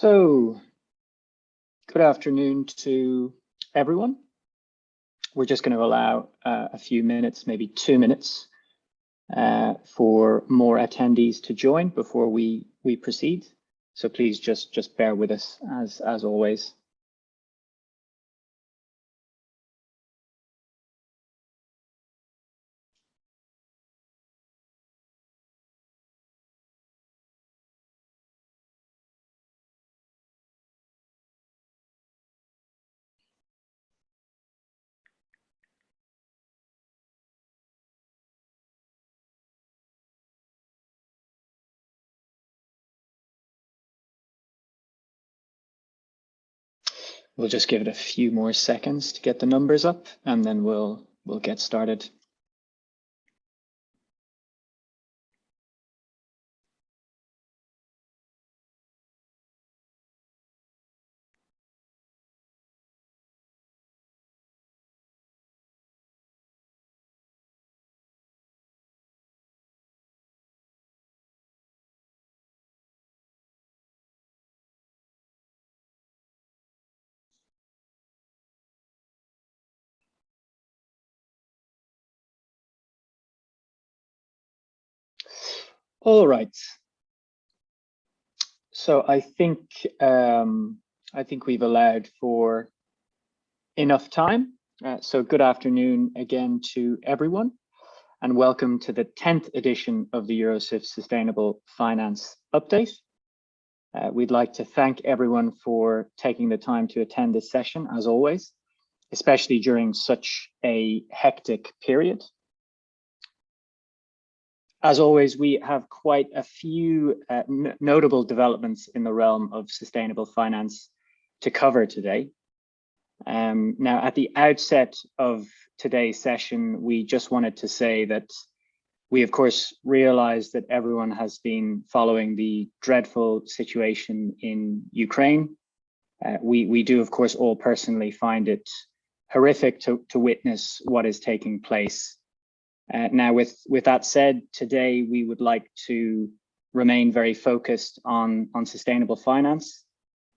So, good afternoon to everyone. We're just going to allow a few minutes, maybe 2 minutes, for more attendees to join before we proceed. So please just bear with us as always. We'll just give it a few more seconds to get the numbers up, and then we'll get started. All right. So I think we've allowed for enough time. So good afternoon again to everyone, and welcome to the 10th edition of the Eurosif Sustainable Finance Update. We'd like to thank everyone for taking the time to attend this session, as always, especially during such a hectic period. As always, we have quite a few notable developments in the realm of sustainable finance to cover today. Now, at the outset of today's session, we just wanted to say that we, of course, realize that everyone has been following the dreadful situation in Ukraine. We do, of course, all personally find it horrific to witness what is taking place. Now, with that said, today we would like to remain very focused on sustainable finance,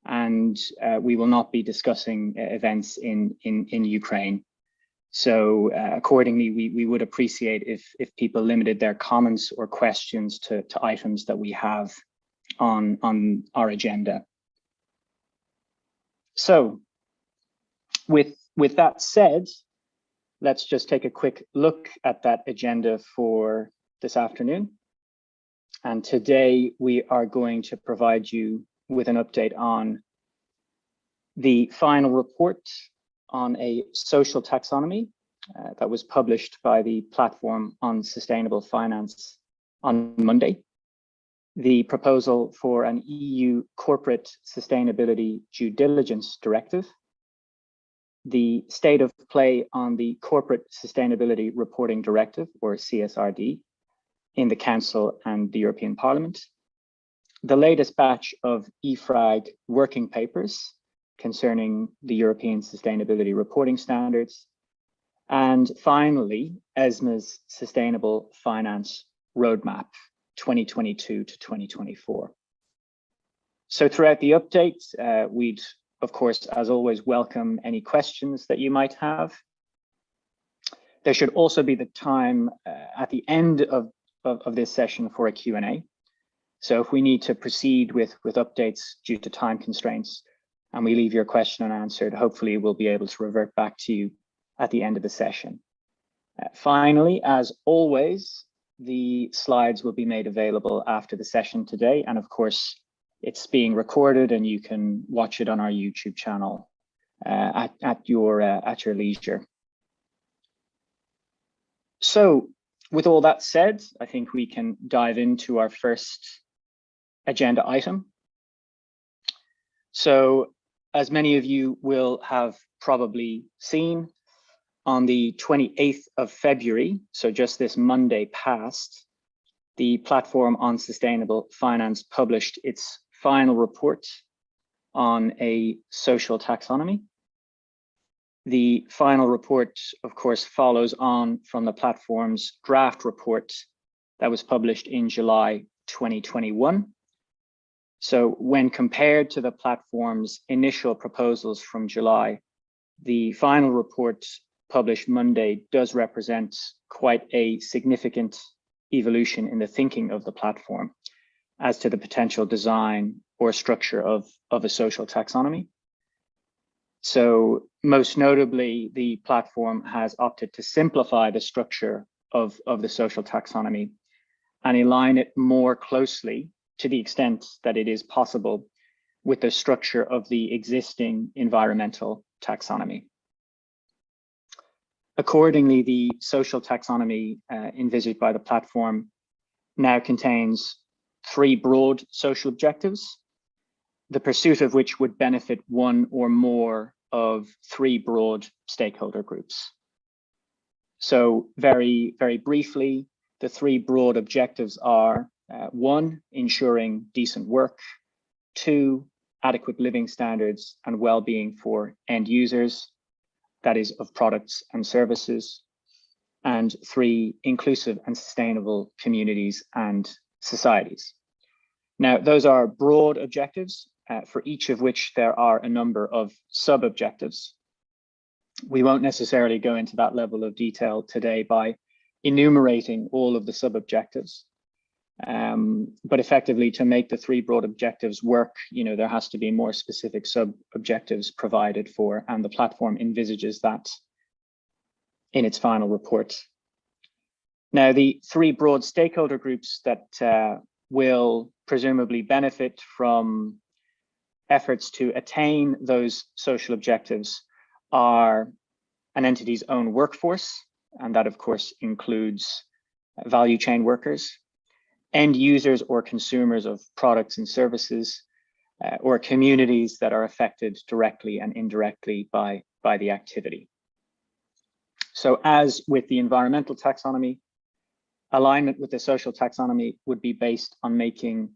and we will not be discussing events in Ukraine. So accordingly, we would appreciate if people limited their comments or questions to items that we have on our agenda. So with that said, let's just take a quick look at that agenda for this afternoon. And today we are going to provide you with an update on the final report on a social taxonomy that was published by the Platform on Sustainable Finance on Monday, the proposal for an EU corporate sustainability due diligence directive, the state of play on the Corporate Sustainability Reporting Directive, or CSRD, in the Council and the European Parliament, the latest batch of EFRAG working papers concerning the European Sustainability Reporting Standards, and finally, ESMA's Sustainable Finance Roadmap 2022 to 2024. So throughout the update, we'd, of course, as always, welcome any questions that you might have. There should also be the time at the end of this session for a Q&A. So if we need to proceed with updates due to time constraints and we leave your question unanswered, hopefully we'll be able to revert back to you at the end of the session. Finally, as always, the slides will be made available after the session today. And of course, it's being recorded and you can watch it on our YouTube channel at your leisure. So with all that said, I think we can dive into our first agenda item. So as many of you will have probably seen, on the 28th of February, so just this Monday past, the Platform on Sustainable Finance published its final report on a social taxonomy. The final report, of course, follows on from the platform's draft report that was published in July 2021. So when compared to the platform's initial proposals from July, the final report published Monday does represent quite a significant evolution in the thinking of the platform as to the potential design or structure of a social taxonomy. So most notably, the platform has opted to simplify the structure of the social taxonomy and align it more closely, to the extent that it is possible, with the structure of the existing environmental taxonomy. Accordingly, the social taxonomy envisaged by the platform now contains 3 broad social objectives, the pursuit of which would benefit one or more of 3 broad stakeholder groups. So very, very briefly, the 3 broad objectives are 1, ensuring decent work, 2, adequate living standards and well-being for end users, that is of products and services, and 3, inclusive and sustainable communities and societies. Now, those are broad objectives, for each of which there are a number of sub-objectives. We won't necessarily go into that level of detail today by enumerating all of the sub-objectives, but effectively, to make the 3 broad objectives work, there has to be more specific sub-objectives provided for, and the platform envisages that in its final report. Now, the 3 broad stakeholder groups that will presumably benefit from efforts to attain those social objectives are an entity's own workforce, and that of course includes value chain workers, end users or consumers of products and services, or communities that are affected directly and indirectly by the activity. So as with the environmental taxonomy, alignment with the social taxonomy would be based on making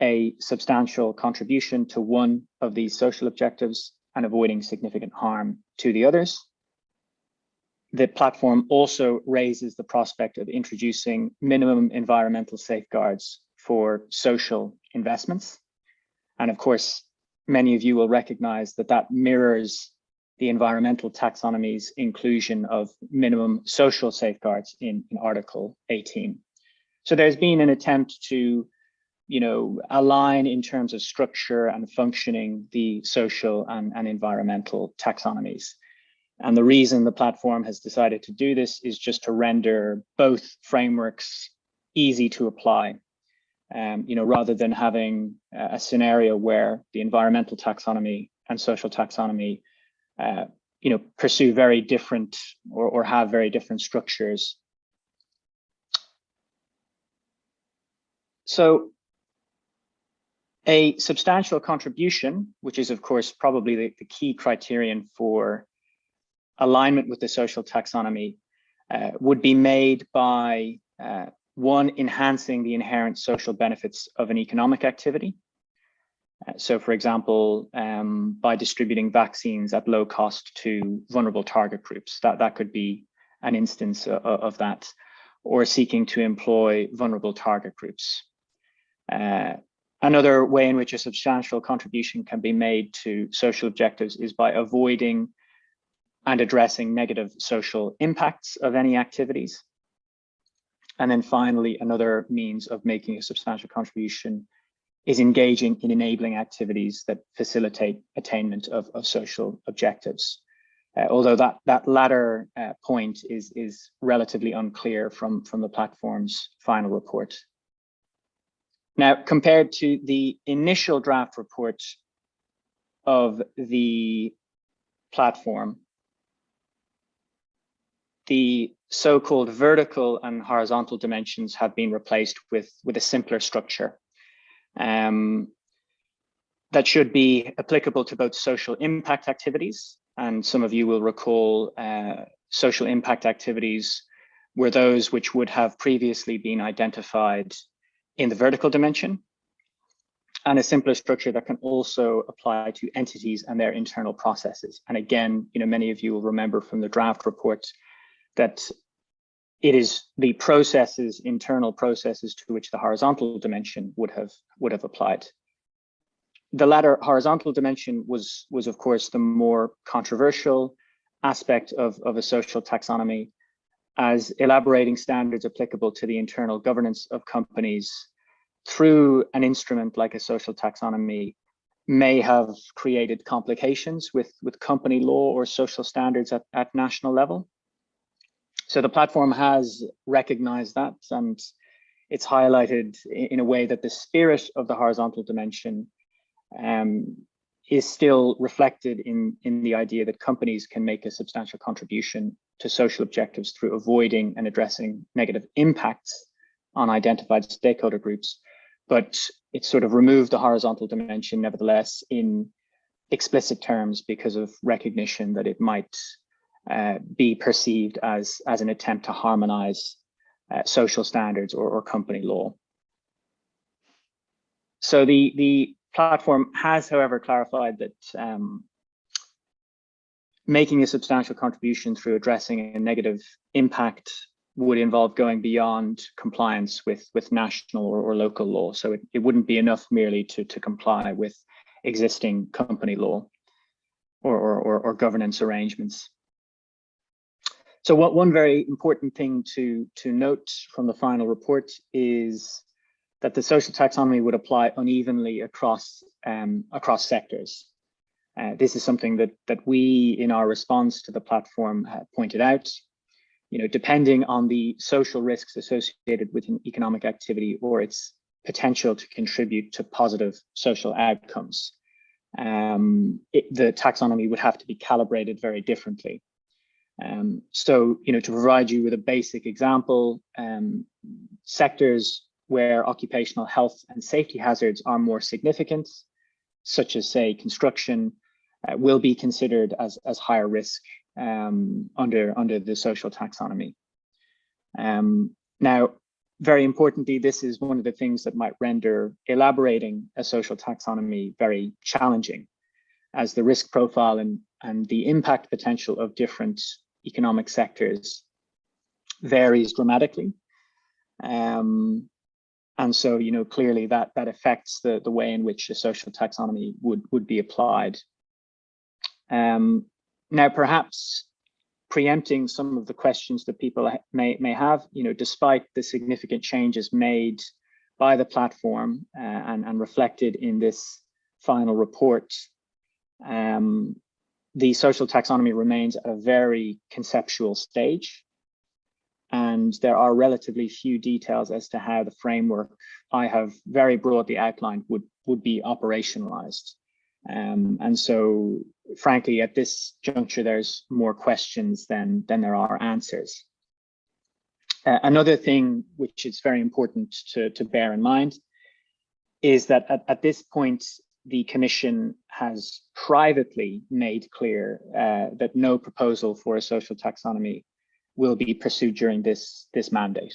a substantial contribution to one of these social objectives and avoiding significant harm to the others. The platform also raises the prospect of introducing minimum environmental safeguards for social investments. And of course, many of you will recognize that that mirrors the environmental taxonomy's inclusion of minimum social safeguards in Article 18. So there's been an attempt to align in terms of structure and functioning the social and environmental taxonomies. And the reason the platform has decided to do this is just to render both frameworks easy to apply, rather than having a scenario where the environmental taxonomy and social taxonomy, pursue very different or have very different structures. So a substantial contribution, which is of course probably the key criterion for alignment with the social taxonomy, would be made by 1, enhancing the inherent social benefits of an economic activity. So for example, by distributing vaccines at low cost to vulnerable target groups, that could be an instance of that, or seeking to employ vulnerable target groups. Another way in which a substantial contribution can be made to social objectives is by avoiding and addressing negative social impacts of any activities. And then finally, another means of making a substantial contribution is engaging in enabling activities that facilitate attainment of social objectives. Although that latter point is relatively unclear from the platform's final report. Now, compared to the initial draft report of the platform, the so-called vertical and horizontal dimensions have been replaced with a simpler structure that should be applicable to both social impact activities. And some of you will recall social impact activities were those which would have previously been identified in the vertical dimension, and a simpler structure that can also apply to entities and their internal processes. And again, many of you will remember from the draft report that it is the processes, internal processes, to which the horizontal dimension would have applied. The latter horizontal dimension was of course the more controversial aspect of a social taxonomy, as elaborating standards applicable to the internal governance of companies through an instrument like a social taxonomy may have created complications with company law or social standards at national level. So the platform has recognized that, and it's highlighted in a way that the spirit of the horizontal dimension is still reflected in the idea that companies can make a substantial contribution to social objectives through avoiding and addressing negative impacts on identified stakeholder groups. But it sort of removed the horizontal dimension, nevertheless, in explicit terms because of recognition that it might be perceived as an attempt to harmonize social standards or company law. So the platform has, however, clarified that making a substantial contribution through addressing a negative impact would involve going beyond compliance with national or local law. So it wouldn't be enough merely to comply with existing company law or governance arrangements. So one very important thing to note from the final report is that the social taxonomy would apply unevenly across sectors. This is something that we, in our response to the platform, pointed out. You know, depending on the social risks associated with an economic activity or its potential to contribute to positive social outcomes, the taxonomy would have to be calibrated very differently. So, you know, to provide you with a basic example, sectors where occupational health and safety hazards are more significant, such as, say, construction, will be considered as higher risk under the social taxonomy. Now, very importantly, this is one of the things that might render elaborating a social taxonomy very challenging, as the risk profile and the impact potential of different economic sectors varies dramatically. And so, you know, clearly that affects the way in which a social taxonomy would be applied. Now, perhaps preempting some of the questions that people may have, you know, despite the significant changes made by the platform and reflected in this final report, the social taxonomy remains at a very conceptual stage. And there are relatively few details as to how the framework I have very broadly outlined would be operationalized. And so, frankly, at this juncture, there's more questions than there are answers. Another thing which is very important to bear in mind is that at this point, the Commission has privately made clear that no proposal for a social taxonomy will be pursued during this mandate,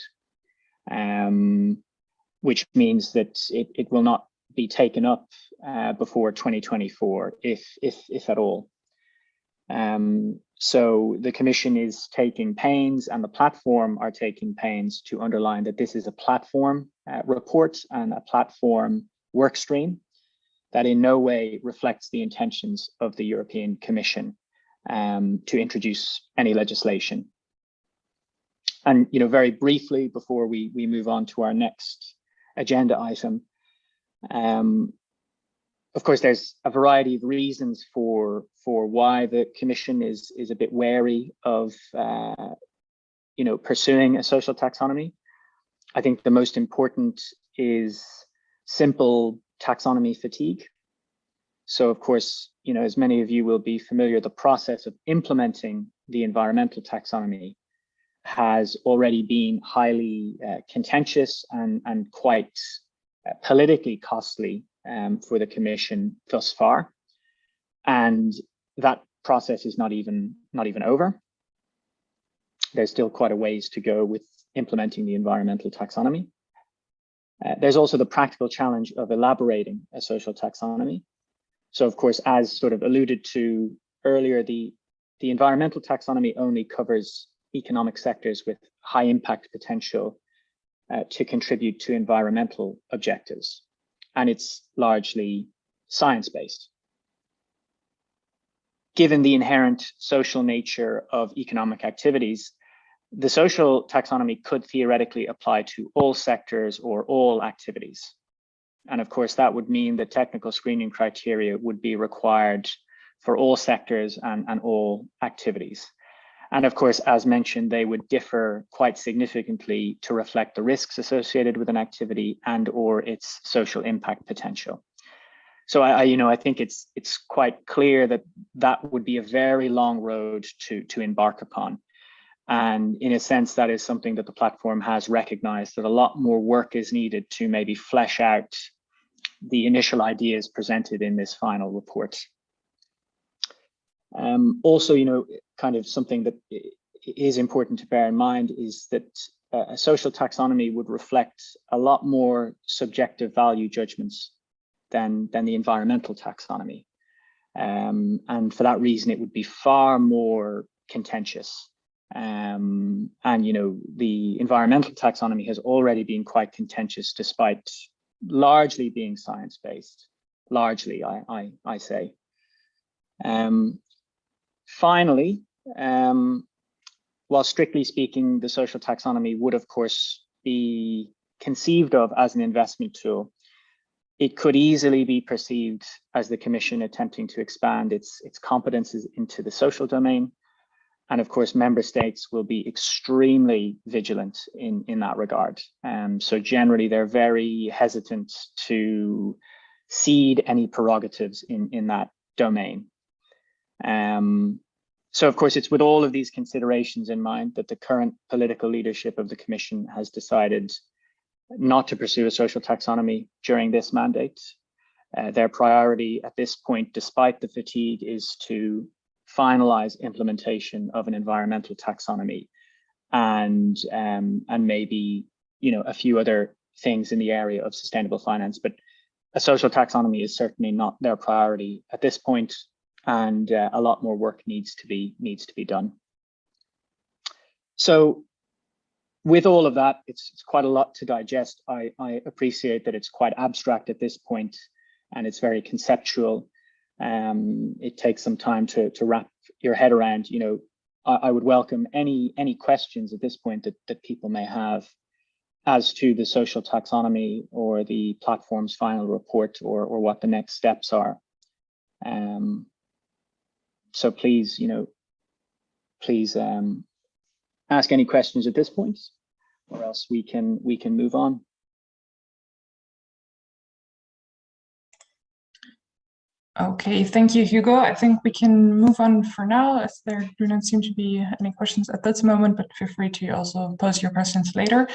which means that it will not be taken up before 2024, if at all. So the Commission is taking pains, and the platform are taking pains to underline that this is a platform report and a platform work stream that in no way reflects the intentions of the European Commission to introduce any legislation. And, you know, very briefly, before we move on to our next agenda item, of course, there's a variety of reasons for why the Commission is a bit wary of, you know, pursuing a social taxonomy. I think the most important is simple taxonomy fatigue. So, of course, you know, as many of you will be familiar, the process of implementing the environmental taxonomy has already been highly contentious and quite politically costly for the Commission thus far, and that process is not even over. There's still quite a ways to go with implementing the environmental taxonomy. There's also the practical challenge of elaborating a social taxonomy. So, of course, as sort of alluded to earlier, the environmental taxonomy only covers economic sectors with high impact potential to contribute to environmental objectives. And it's largely science-based. Given the inherent social nature of economic activities, the social taxonomy could theoretically apply to all sectors or all activities. And of course, that would mean that technical screening criteria would be required for all sectors and all activities. And of course, as mentioned, they would differ quite significantly to reflect the risks associated with an activity and or its social impact potential. So I think it's quite clear that that would be a very long road to embark upon. And in a sense, that is something that the platform has recognized, that a lot more work is needed to maybe flesh out the initial ideas presented in this final report. Also, kind of something that is important to bear in mind is that a social taxonomy would reflect a lot more subjective value judgments than the environmental taxonomy. And for that reason, it would be far more contentious. And, the environmental taxonomy has already been quite contentious despite largely being science-based, largely, I say. Finally, while strictly speaking, the social taxonomy would, of course, be conceived of as an investment tool, it could easily be perceived as the Commission attempting to expand its competences into the social domain. And of course, member states will be extremely vigilant in that regard. So generally, they're very hesitant to cede any prerogatives in that domain. So of course, it's with all of these considerations in mind that the current political leadership of the Commission has decided not to pursue a social taxonomy during this mandate. Their priority at this point, despite the fatigue, is to finalize implementation of an environmental taxonomy and maybe a few other things in the area of sustainable finance. But a social taxonomy is certainly not their priority at this point, and a lot more work needs to be done. So with all of that, it's quite a lot to digest. I appreciate that it's quite abstract at this point and it's very conceptual. It takes some time to wrap your head around. I would welcome any questions at this point that people may have as to the social taxonomy or the platform's final report or what the next steps are. So please, please ask any questions at this point, or else we can move on. Okay, thank you, Hugo. I think we can move on for now, as there do not seem to be any questions at this moment, but feel free to also pose your questions later.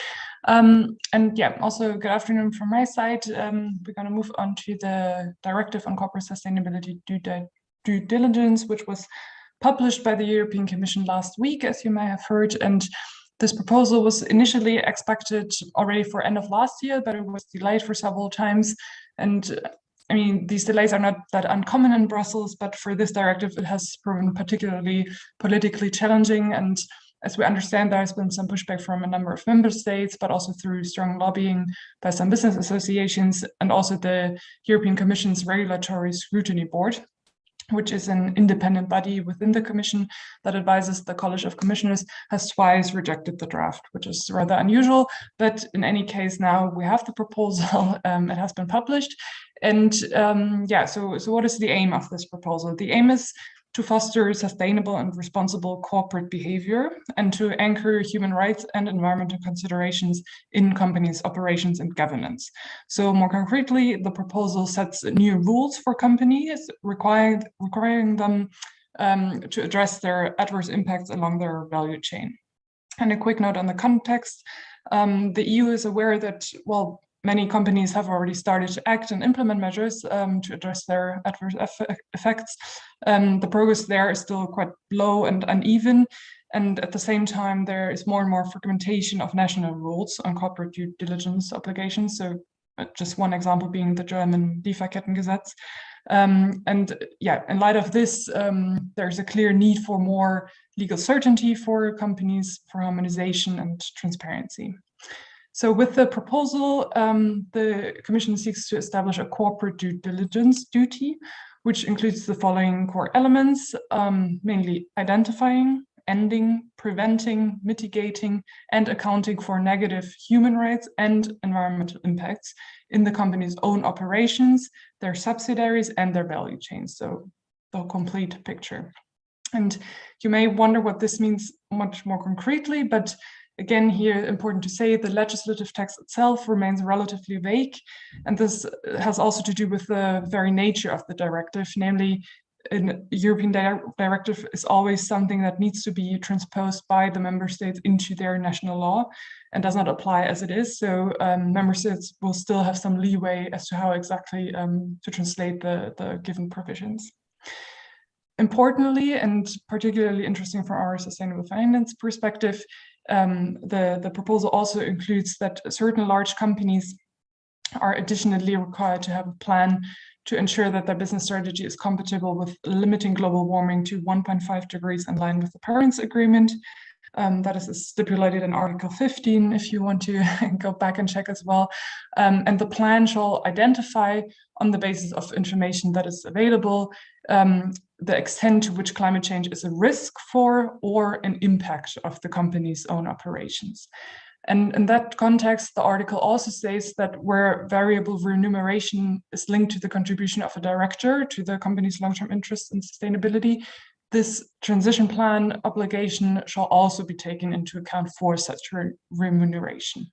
And yeah, also good afternoon from my side. We're going to move on to the Directive on Corporate Sustainability Due Diligence, which was published by the European Commission last week, as you may have heard. And this proposal was initially expected already for end of last year, but it was delayed for several times. And I mean, these delays are not that uncommon in Brussels, but for this directive, it has proven particularly politically challenging. And as we understand, there has been some pushback from a number of member states, but also through strong lobbying by some business associations and also the European Commission's Regulatory Scrutiny Board, which is an independent body within the Commission that advises the College of Commissioners, has twice rejected the draft, which is rather unusual. But in any case, now we have the proposal, it has been published. And yeah, so what is the aim of this proposal? The aim is to foster sustainable and responsible corporate behavior and to anchor human rights and environmental considerations in companies' operations and governance. So more concretely, the proposal sets new rules for companies, requiring them to address their adverse impacts along their value chain. And a quick note on the context, the EU is aware that, well, many companies have already started to act and implement measures to address their adverse effects. The progress there is still quite low and uneven. And at the same time, there is more and more fragmentation of national rules on corporate due diligence obligations. So just one example being the German Lieferkettengesetz. And yeah, in light of this, there's a clear need for more legal certainty for companies, for harmonization and transparency. So with the proposal, the Commission seeks to establish a corporate due diligence duty, which includes the following core elements, mainly identifying, ending, preventing, mitigating, and accounting for negative human rights and environmental impacts in the company's own operations, their subsidiaries, and their value chains. So the complete picture. And you may wonder what this means much more concretely, but again, here important to say the legislative text itself remains relatively vague, and this has also to do with the very nature of the directive, namely a European directive is always something that needs to be transposed by the member states into their national law and does not apply as it is. So member states will still have some leeway as to how exactly to translate the given provisions. Importantly, and particularly interesting from our sustainable finance perspective, the proposal also includes that certain large companies are additionally required to have a plan to ensure that their business strategy is compatible with limiting global warming to 1.5 degrees in line with the Paris Agreement. That is stipulated in Article 15, if you want to go back and check as well. And the plan shall identify, on the basis of information that is available, the extent to which climate change is a risk for or an impact of the company's own operations. And in that context, the article also says that where variable remuneration is linked to the contribution of a director to the company's long-term interests and sustainability, this transition plan obligation shall also be taken into account for such remuneration.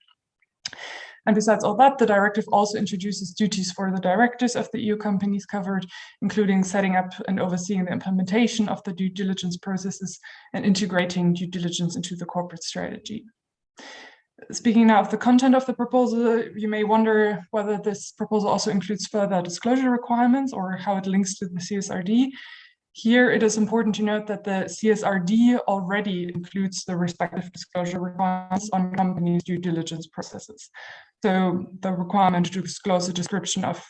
And besides all that, the directive also introduces duties for the directors of the EU companies covered, including setting up and overseeing the implementation of the due diligence processes and integrating due diligence into the corporate strategy. Speaking now of the content of the proposal, you may wonder whether this proposal also includes further disclosure requirements or how it links to the CSRD. Here, it is important to note that the CSRD already includes the respective disclosure requirements on companies' due diligence processes. So the requirement to disclose a description of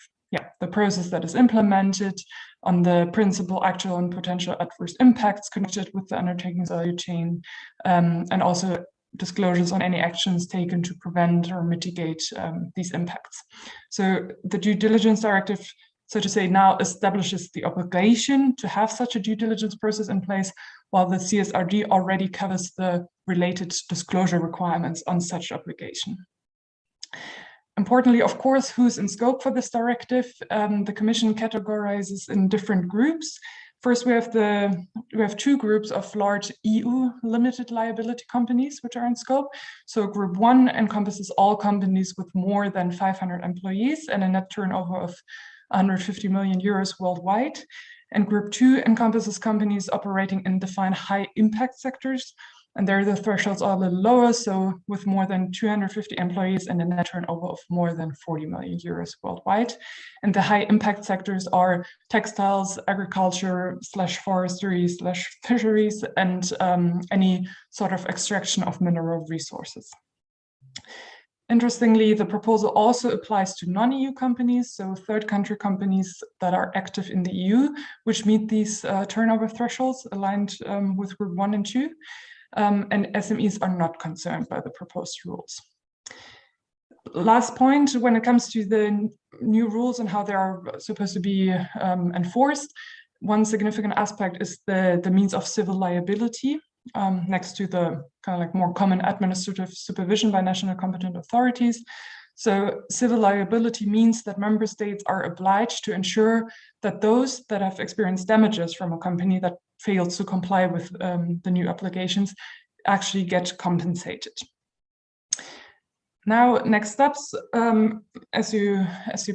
the process that is implemented, on the principal, actual, and potential adverse impacts connected with the undertaking's value chain, and also disclosures on any actions taken to prevent or mitigate these impacts. So the due diligence directive, so to say, now establishes the obligation to have such a due diligence process in place, while the CSRD already covers the related disclosure requirements on such obligation. Importantly, of course, who's in scope for this directive? The Commission categorizes in different groups. First, we have two groups of large EU limited liability companies which are in scope. So Group 1 encompasses all companies with more than 500 employees and a net turnover of 150 million euros worldwide. And Group 2 encompasses companies operating in defined high impact sectors. And there the thresholds are a little lower, so with more than 250 employees and a net turnover of more than 40 million euros worldwide. And the high impact sectors are textiles, agriculture / forestry / fisheries, and any sort of extraction of mineral resources. Interestingly, the proposal also applies to non-EU companies, so third country companies that are active in the EU, which meet these turnover thresholds aligned with Group 1 and 2. And SMEs are not concerned by the proposed rules. Last point, when it comes to the new rules and how they are supposed to be enforced, one significant aspect is the means of civil liability, next to the kind of like more common administrative supervision by national competent authorities. So civil liability means that member states are obliged to ensure that those that have experienced damages from a company that failed to comply with the new obligations actually get compensated. Now, next steps, as you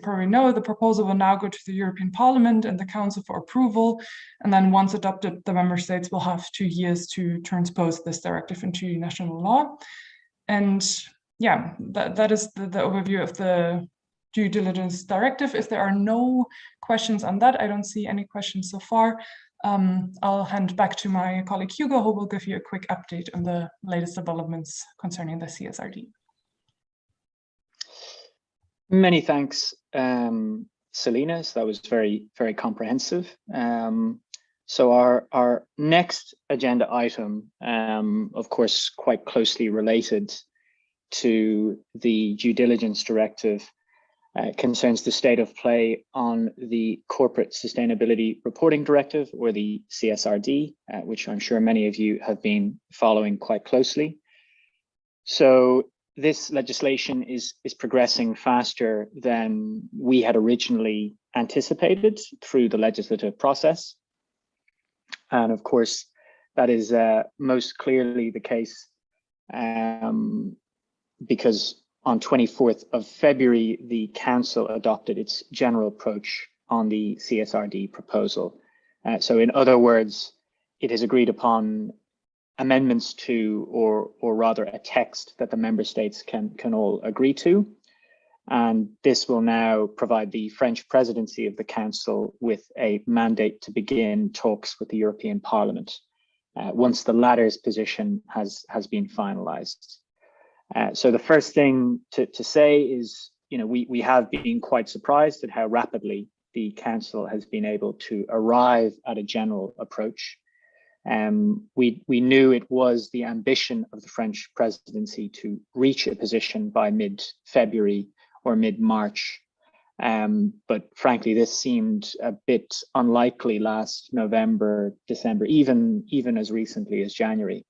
probably know, the proposal will now go to the European Parliament and the Council for approval. And then once adopted, the member states will have 2 years to transpose this directive into national law. And yeah, that is the overview of the due diligence directive. If there are no questions on that, I don't see any questions so far. I'll hand back to my colleague Hugo, who will give you a quick update on the latest developments concerning the CSRD. Many thanks, Selena. So that was very, very comprehensive. So our next agenda item, of course, quite closely related, to the due diligence directive concerns the state of play on the Corporate Sustainability Reporting Directive, or the CSRD, which I'm sure many of you have been following quite closely. So this legislation is progressing faster than we had originally anticipated through the legislative process. And of course, that is most clearly the case because on 24th of February, the Council adopted its general approach on the CSRD proposal. So in other words, it has agreed upon amendments to, or rather a text that the member states can all agree to. And this will now provide the French presidency of the Council with a mandate to begin talks with the European Parliament once the latter's position has been finalized. So the first thing to say is, we have been quite surprised at how rapidly the Council has been able to arrive at a general approach. We knew it was the ambition of the French presidency to reach a position by mid-February or mid-March. But frankly, this seemed a bit unlikely last November, December, even as recently as January.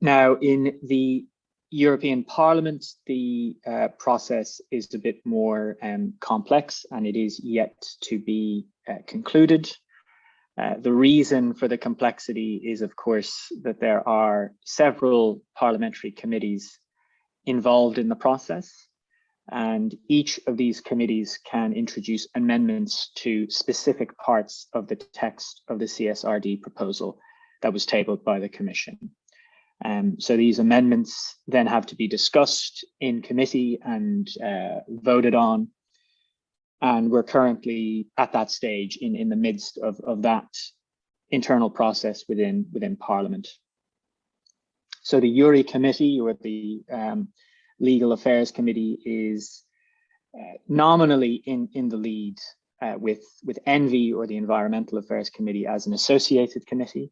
Now, in the European Parliament, the process is a bit more complex, and it is yet to be concluded. The reason for the complexity is, of course, that there are several parliamentary committees involved in the process, and each of these committees can introduce amendments to specific parts of the text of the CSRD proposal that was tabled by the Commission. So these amendments then have to be discussed in committee and voted on. And we're currently at that stage in the midst of that internal process within Parliament. So the URI committee, or the Legal Affairs Committee, is nominally in the lead with ENVI, or the Environmental Affairs Committee, as an associated committee.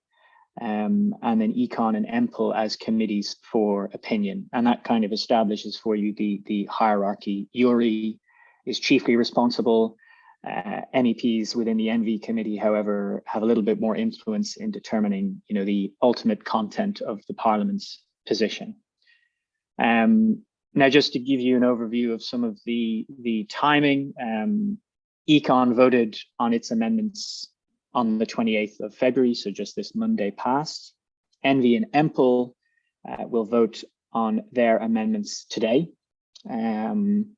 And then Econ and EMPL as committees for opinion. And that kind of establishes for you the hierarchy. URI is chiefly responsible. MEPs within the ENVI committee, however, have a little bit more influence in determining, the ultimate content of the Parliament's position. Now, just to give you an overview of some of the timing, Econ voted on its amendments on the 28th of February, so just this Monday past. ENVI and EMPL will vote on their amendments today. And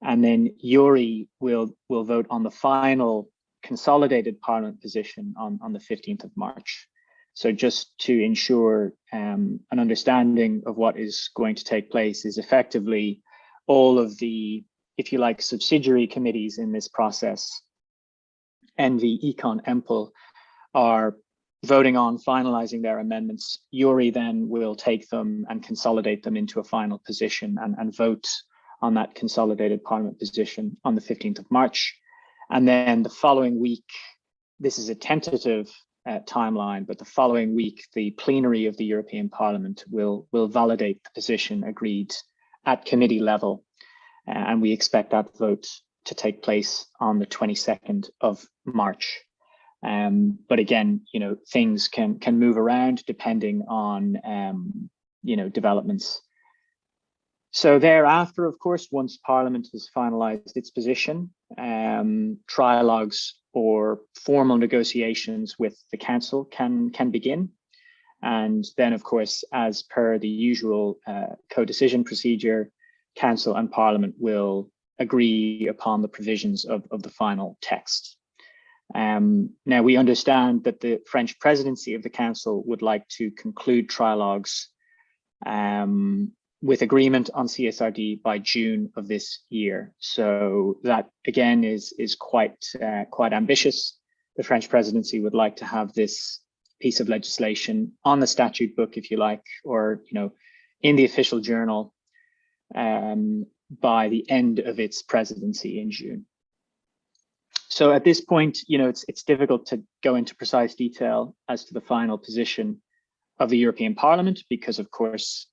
then URI will vote on the final consolidated Parliament position on the 15th of March. So just to ensure an understanding of what is going to take place, is effectively all of the, if you like, subsidiary committees in this process, ENVI, Econ, EMPL, are voting on finalizing their amendments. URI then will take them and consolidate them into a final position and vote on that consolidated Parliament position on the 15th of March. And then the following week, this is a tentative timeline, but the following week, the plenary of the European Parliament will validate the position agreed at committee level. And we expect that vote to take place on the 22nd of March. But again, things can move around depending on, developments. So thereafter, of course, once Parliament has finalized its position, trialogues or formal negotiations with the Council can begin. And then, of course, as per the usual co-decision procedure, Council and Parliament will agree upon the provisions of the final text. Now, we understand that the French presidency of the Council would like to conclude trilogues with agreement on CSRD by June of this year. So that, again, is quite ambitious. The French presidency would like to have this piece of legislation on the statute book, if you like, or in the official journal by the end of its presidency in June. So at this point, it's difficult to go into precise detail as to the final position of the European Parliament, because of course,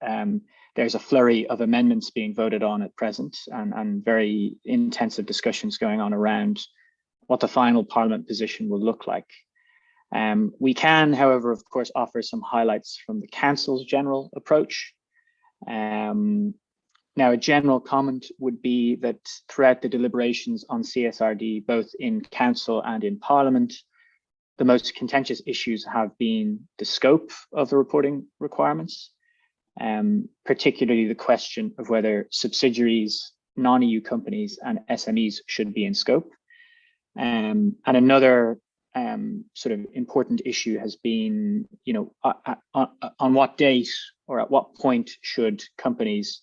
there's a flurry of amendments being voted on at present, and very intensive discussions going on around what the final Parliament position will look like. We can, however, of course, offer some highlights from the Council's general approach. Now, a general comment would be that throughout the deliberations on CSRD, both in Council and in Parliament, the most contentious issues have been the scope of the reporting requirements, particularly the question of whether subsidiaries, non-EU companies and SMEs should be in scope. And another sort of important issue has been, on what date or at what point should companies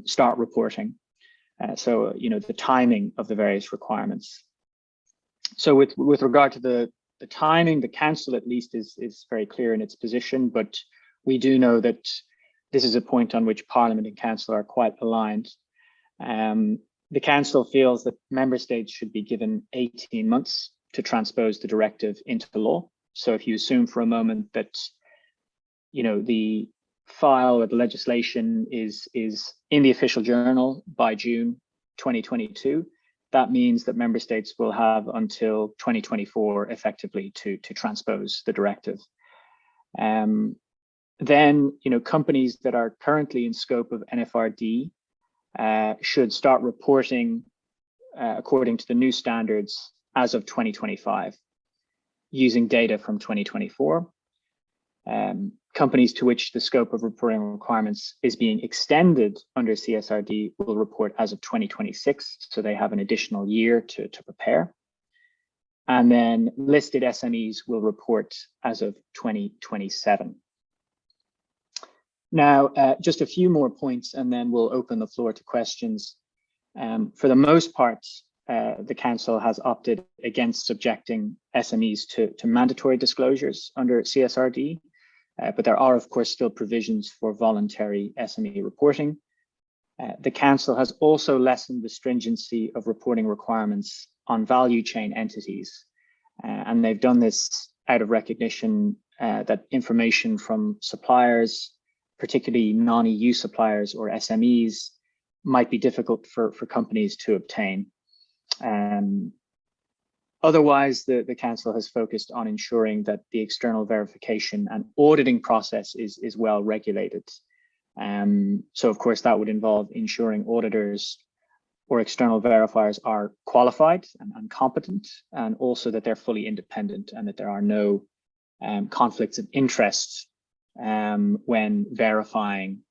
start reporting? So, the timing of the various requirements. So with regard to the timing, the Council at least is very clear in its position, but we do know that this is a point on which Parliament and Council are quite aligned. The Council feels that Member States should be given 18 months to transpose the directive into the law. So if you assume for a moment that, the file or the legislation is in the official journal by June 2022, that means that Member States will have until 2024 effectively to transpose the directive. Then, companies that are currently in scope of NFRD should start reporting according to the new standards as of 2025, using data from 2024. Companies to which the scope of reporting requirements is being extended under CSRD will report as of 2026, so they have an additional year to prepare. And then listed SMEs will report as of 2027. Now, just a few more points, and then we'll open the floor to questions. For the most part, the Council has opted against subjecting SMEs to mandatory disclosures under CSRD, but there are, of course, still provisions for voluntary SME reporting. The Council has also lessened the stringency of reporting requirements on value chain entities, and they've done this out of recognition that information from suppliers, particularly non-EU suppliers or SMEs, might be difficult for companies to obtain. Otherwise, the Council has focused on ensuring that the external verification and auditing process is well regulated. So, of course, that would involve ensuring auditors or external verifiers are qualified and competent, and also that they're fully independent and that there are no conflicts of interest when verifying,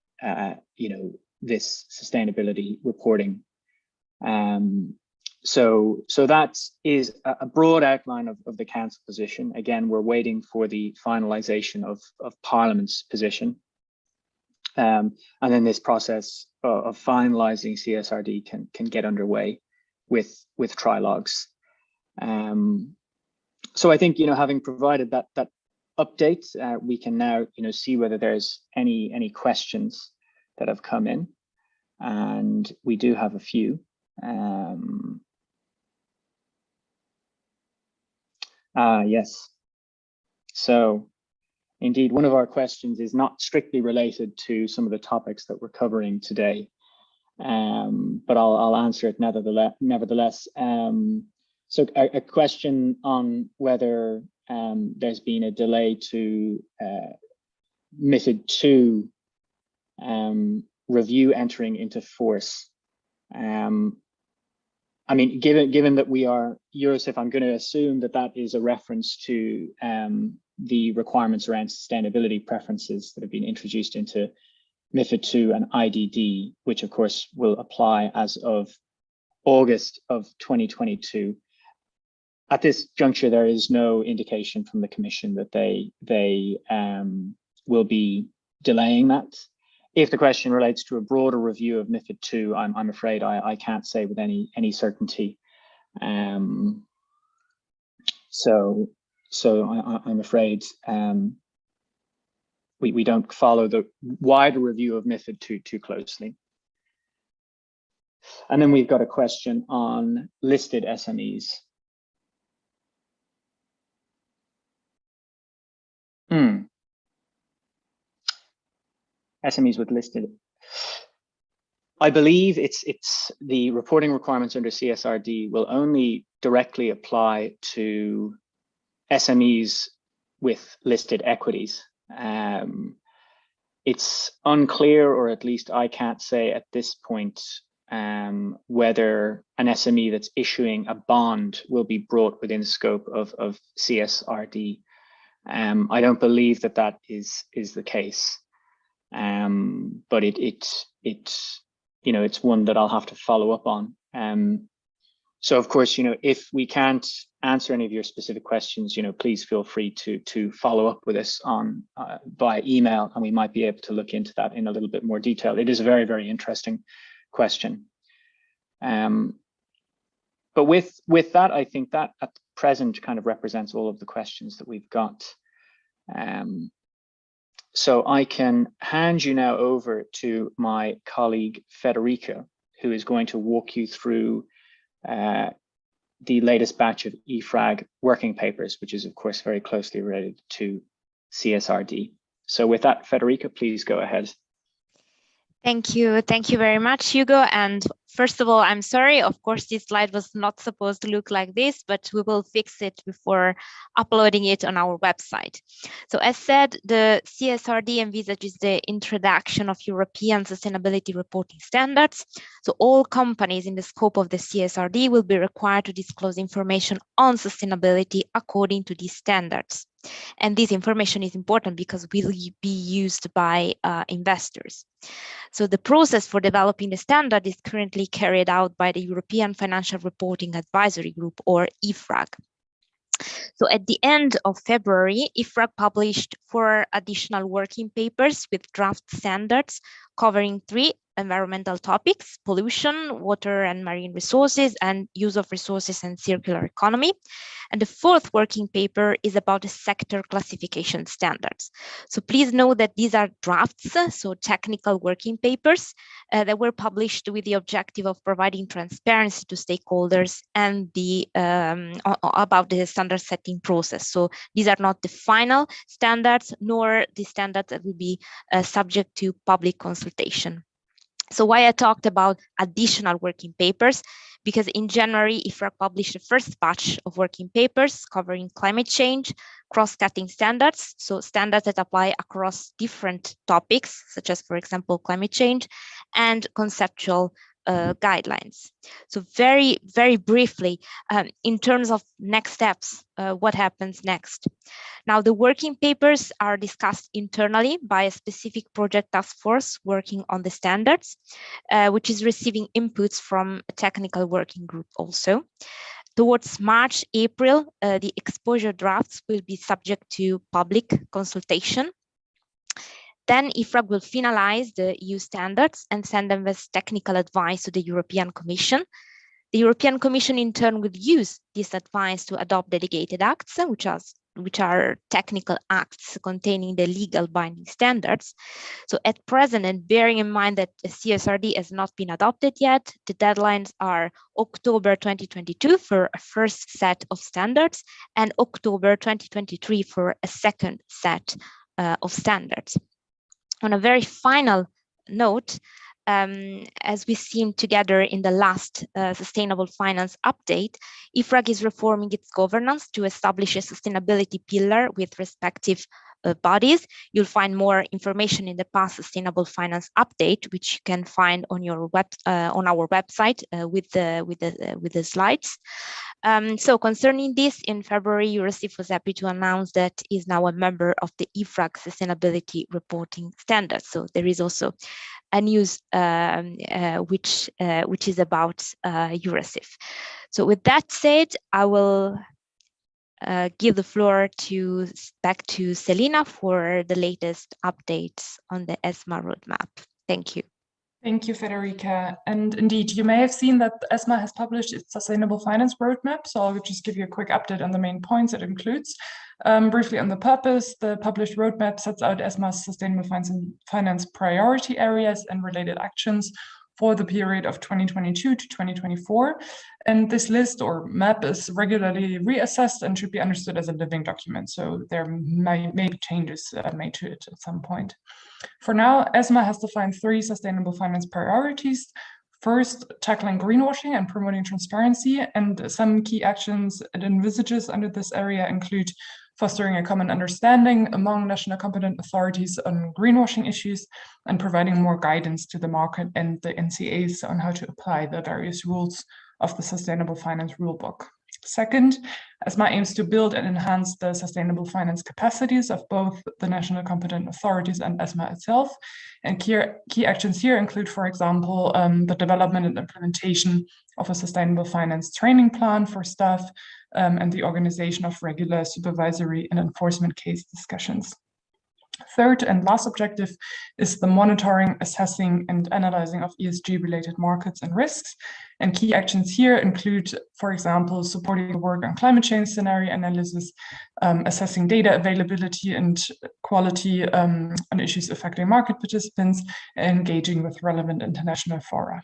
this sustainability reporting. So that is a broad outline of the Council position. Again, we're waiting for the finalization of Parliament's position. And then this process of finalizing CSRD can get underway with trilogues. So I think, having provided that update, we can now, see whether there's any questions that have come in. And we do have a few. Yes. So indeed, one of our questions is not strictly related to some of the topics that we're covering today, but I'll answer it nevertheless. So a question on whether there's been a delay to MiFID II review entering into force. I mean, given that we are Eurosif, I'm going to assume that is a reference to the requirements around sustainability preferences that have been introduced into MiFID II and IDD, which of course will apply as of August of 2022. At this juncture, there is no indication from the Commission that they will be delaying that. If the question relates to a broader review of MiFID II, I'm afraid I can't say with any certainty. So I'm afraid we don't follow the wider review of MiFID II too closely. And then we've got a question on listed SMEs. SMEs with listed. I believe it's the reporting requirements under CSRD will only directly apply to SMEs with listed equities. It's unclear, or at least I can't say at this point, whether an SME that's issuing a bond will be brought within scope of CSRD. I don't believe that is the case, but it's one that I'll have to follow up on. So of course, if we can't answer any of your specific questions, please feel free to follow up with us on via email, and we might be able to look into that in a little bit more detail. It is a very, very interesting question. But with that, I think that at present kind of represents all of the questions that we've got. So I can hand you now over to my colleague Federica, who is going to walk you through the latest batch of EFRAG working papers, which is of course very closely related to CSRD. So with that, Federica, please go ahead. Thank you very much, Hugo. And first of all, I'm sorry, of course, this slide was not supposed to look like this, but we will fix it before uploading it on our website. So as said, the CSRD envisages the introduction of European sustainability reporting standards. So all companies in the scope of the CSRD will be required to disclose information on sustainability according to these standards. And this information is important because will be used by investors. So the process for developing the standard is currently carried out by the European Financial Reporting Advisory Group, or EFRAG. So at the end of February, EFRAG published 4 additional working papers with draft standards covering 3 environmental topics: pollution, water and marine resources, and use of resources and circular economy. And the 4th working paper is about the sector classification standards. So please know that these are drafts, so technical working papers that were published with the objective of providing transparency to stakeholders and about the standard setting process. So these are not the final standards, nor the standards that will be subject to public consultation. So why I talked about additional working papers, because in January, EFRAG published the first batch of working papers covering climate change, cross-cutting standards, so standards that apply across different topics, such as, for example, climate change, and conceptual guidelines. So very, very briefly, in terms of next steps, what happens next? Now, the working papers are discussed internally by a specific project task force working on the standards, which is receiving inputs from a technical working group also. Towards March, April, the exposure drafts will be subject to public consultation. Then EFRAG will finalize the EU standards and send them as technical advice to the European Commission. The European Commission in turn will use this advice to adopt delegated acts, which are technical acts containing the legal binding standards. So at present, and bearing in mind that the CSRD has not been adopted yet, the deadlines are October 2022 for a first set of standards and October 2023 for a second set of standards. On a very final note, as we've seen together in the last Sustainable Finance Update, EFRAG is reforming its governance to establish a sustainability pillar with respective bodies. You'll find more information in the past Sustainable Finance Update, which you can find on your on our website with the slides. So concerning this, in February, Eurosif was happy to announce that it is now a member of the EFRAG Sustainability Reporting Standards. So there is also a news which is about Eurosif. So with that said, I will give the floor back to Selina for the latest updates on the ESMA roadmap. Thank you. Thank you, Federica. And indeed, you may have seen that ESMA has published its Sustainable Finance Roadmap. So I'll just give you a quick update on the main points it includes. Briefly on the purpose, the published roadmap sets out ESMA's sustainable finance priority areas and related actions for the period of 2022 to 2024. And this list or map is regularly reassessed and should be understood as a living document. So there may be changes made to it at some point. For now, ESMA has defined 3 sustainable finance priorities. First, tackling greenwashing and promoting transparency, and some key actions it envisages under this area include fostering a common understanding among national competent authorities on greenwashing issues and providing more guidance to the market and the NCAs on how to apply the various rules of the Sustainable Finance Rulebook. Second, ESMA aims to build and enhance the sustainable finance capacities of both the national competent authorities and ESMA itself. And key actions here include, for example, the development and implementation of a sustainable finance training plan for staff and the organization of regular supervisory and enforcement case discussions. Third and last objective is the monitoring, assessing, and analyzing of ESG-related markets and risks. And key actions here include, for example, supporting the work on climate change scenario analysis, assessing data availability and quality on issues affecting market participants, and engaging with relevant international fora.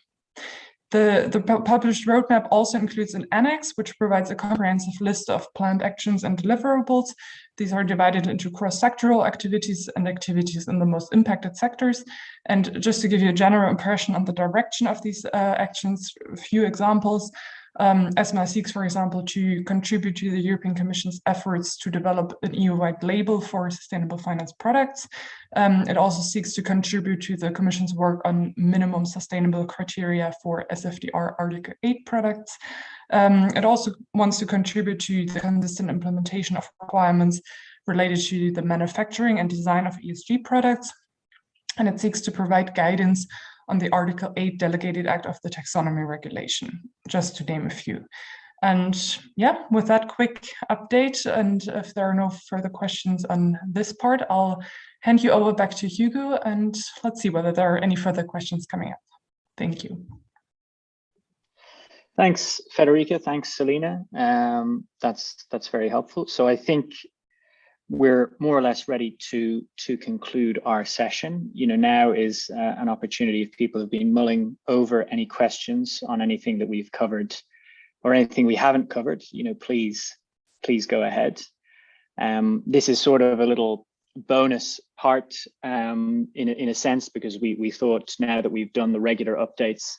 The published roadmap also includes an annex, which provides a comprehensive list of planned actions and deliverables. These are divided into cross-sectoral activities and activities in the most impacted sectors. And just to give you a general impression on the direction of these actions, a few examples. ESMA seeks, for example, to contribute to the European Commission's efforts to develop an EU-wide label for sustainable finance products. It also seeks to contribute to the Commission's work on minimum sustainable criteria for SFDR Article 8 products. It also wants to contribute to the consistent implementation of requirements related to the manufacturing and design of ESG products. And it seeks to provide guidance on the Article 8 Delegated Act of the Taxonomy Regulation, just to name a few. And yeah, with that quick update, and if there are no further questions on this part, I'll hand you over back to Hugo, and let's see whether there are any further questions coming up. Thank you. Thanks, Federica. Thanks, Selena. That's very helpful. So I think we're more or less ready to conclude our session. Now is an opportunity if people have been mulling over any questions on anything that we've covered or anything we haven't covered, please go ahead. This is sort of a little bonus part in a sense, because we thought now that we've done the regular updates,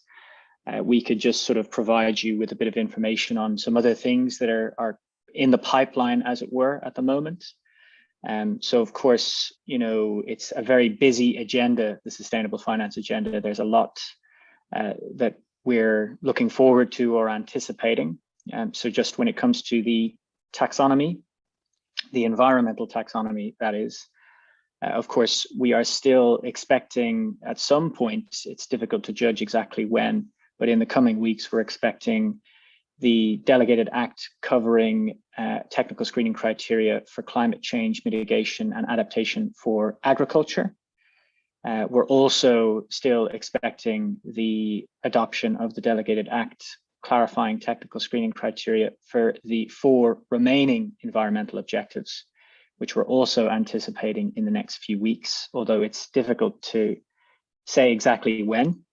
we could just sort of provide you with a bit of information on some other things that are in the pipeline, as it were, at the moment. So of course, it's a very busy agenda, the sustainable finance agenda. There's a lot that we're looking forward to or anticipating. So just when it comes to the taxonomy, the environmental taxonomy, that is, of course, we are still expecting at some point, it's difficult to judge exactly when, but in the coming weeks, we're expecting the delegated act covering technical screening criteria for climate change mitigation and adaptation for agriculture. We're also still expecting the adoption of the delegated act clarifying technical screening criteria for the 4 remaining environmental objectives, which we're also anticipating in the next few weeks, although it's difficult to say exactly when.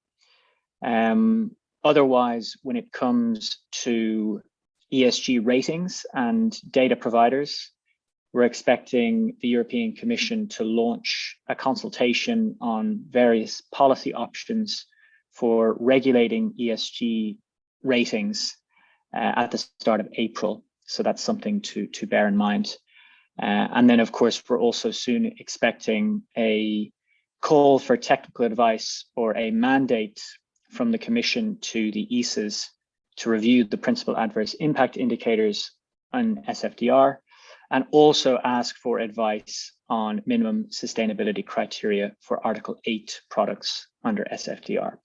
Otherwise, when it comes to ESG ratings and data providers, we're expecting the European Commission to launch a consultation on various policy options for regulating ESG ratings at the start of April. So that's something to bear in mind. And then, of course, we're also soon expecting a call for technical advice or a mandate from the Commission to the ESAs to review the principal adverse impact indicators on SFDR, and also ask for advice on minimum sustainability criteria for Article 8 products under SFDR.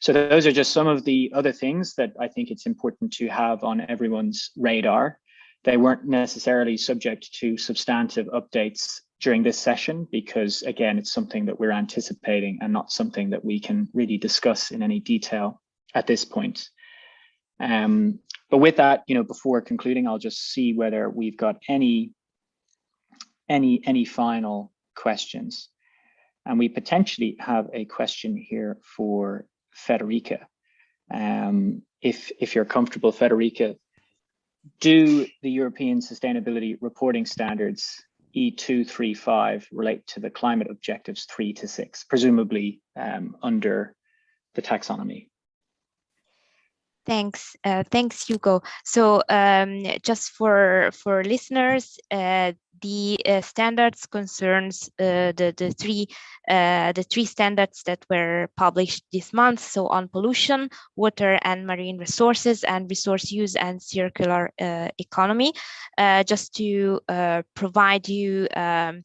So those are just some of the other things that I think it's important to have on everyone's radar. They weren't necessarily subject to substantive updates during this session, because again, it's something that we're anticipating and not something that we can really discuss in any detail at this point. But with that, before concluding, I'll just see whether we've got any final questions. And we potentially have a question here for Federica. If you're comfortable, Federica, do the European Sustainability Reporting Standards E235 relate to the climate objectives 3 to 6, presumably under the taxonomy? Thanks, Hugo. So just for listeners, the standards concerns the three standards that were published this month. So on pollution, water and marine resources, and resource use and circular economy. Just to provide you an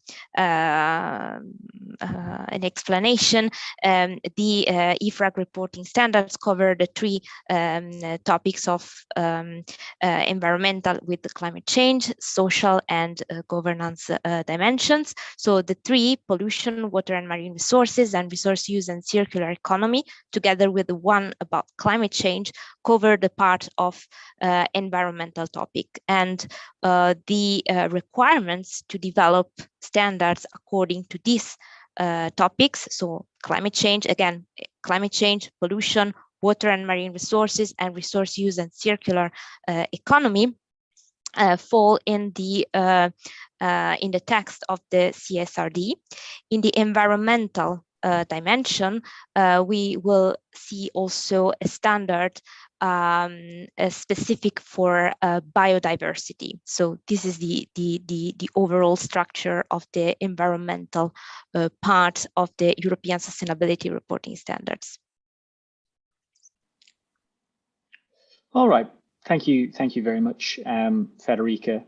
explanation, the EFRAG reporting standards cover the three topics of environmental with the climate change, social and governance dimensions. So the three, pollution, water and marine resources, and resource use and circular economy, together with the one about climate change, cover the part of environmental topic. And the requirements to develop standards according to these topics, so climate change, again, climate change, pollution, water and marine resources, and resource use and circular economy, fall in the text of the CSRD. In the environmental dimension, we will see also a standard specific for biodiversity. So this is the overall structure of the environmental part of the European Sustainability Reporting Standards. All right, thank you very much, Federica.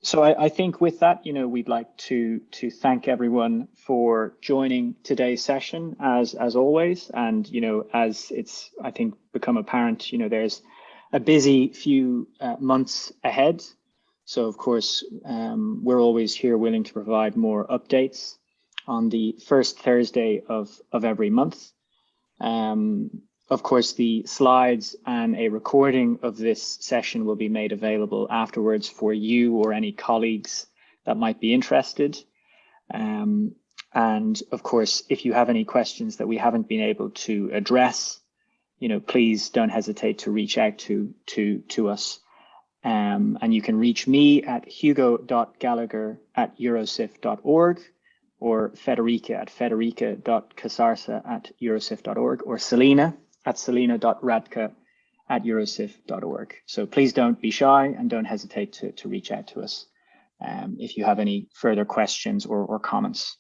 So I think with that, we'd like to thank everyone for joining today's session as always. And as it's, I think, become apparent, there's a busy few months ahead. So of course, we're always here willing to provide more updates on the first Thursday of every month. Of course, the slides and a recording of this session will be made available afterwards for you or any colleagues that might be interested. And of course, if you have any questions that we haven't been able to address, please don't hesitate to reach out to us. And you can reach me at hugo.gallagher@eurosif.org, or federica@federica.casarsa@eurosif.org, or selina@selina.radka@eurosif.org. So please don't be shy and don't hesitate to reach out to us if you have any further questions or comments.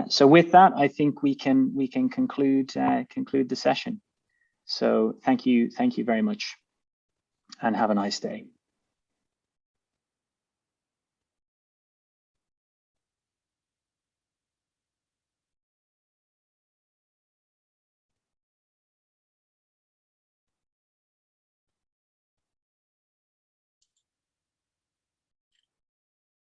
So with that, I think we can conclude the session. So thank you very much, and have a nice day.